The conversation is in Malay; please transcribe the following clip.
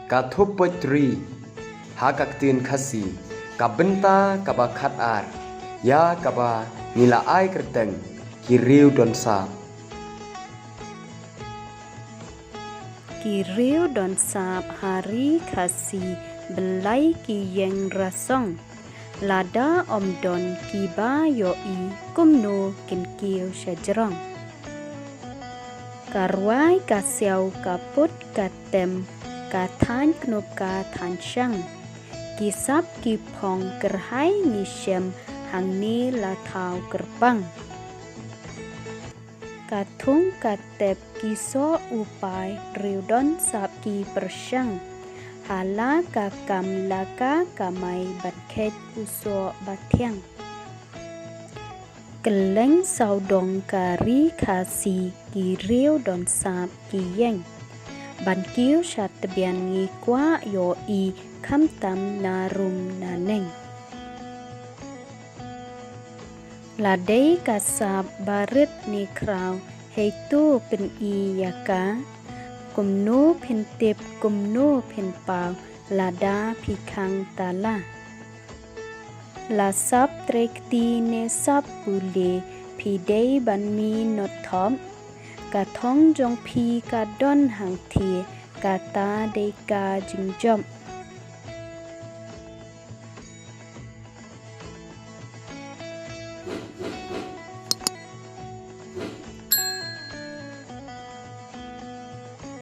Katupotri Hakaktin Kasi Kabenta Kabakat Ar Ya Kaba Nila Ai Kerteng Kiriu Don Sap Kiriu Don Sap Hari Kasi Belai Ki Yeng Rasong Lada Omdon Kiba Yoi Kumno Kinkiu Shajerong Karwai Kasyau Kaput Katem Kathan Knop Kathan Shang Kisap Kipong Kerhai Nishem Hangni Latau Kerpang Katung Katep Kiso Upai Riudon Sap Ki Persyang Hala Kakam Laka Kamai Batket Uso Batyang Keleng Saudong Kari Kasi Kiriu Don Sap Ki Yeng Bankiu Syatabian Ngikwa Yoi Kamtam Narum Naneng Ladai Kasap Barit Nikrau Heitu Pen I Yaka Kumno Pintip Kumno Pinpau Lada Pikang Tala Lasap Trekti Nesap Bule Pidei Banmi Notom Katong Jong Pi Kadon Hang Ti Kata Deka Jingjom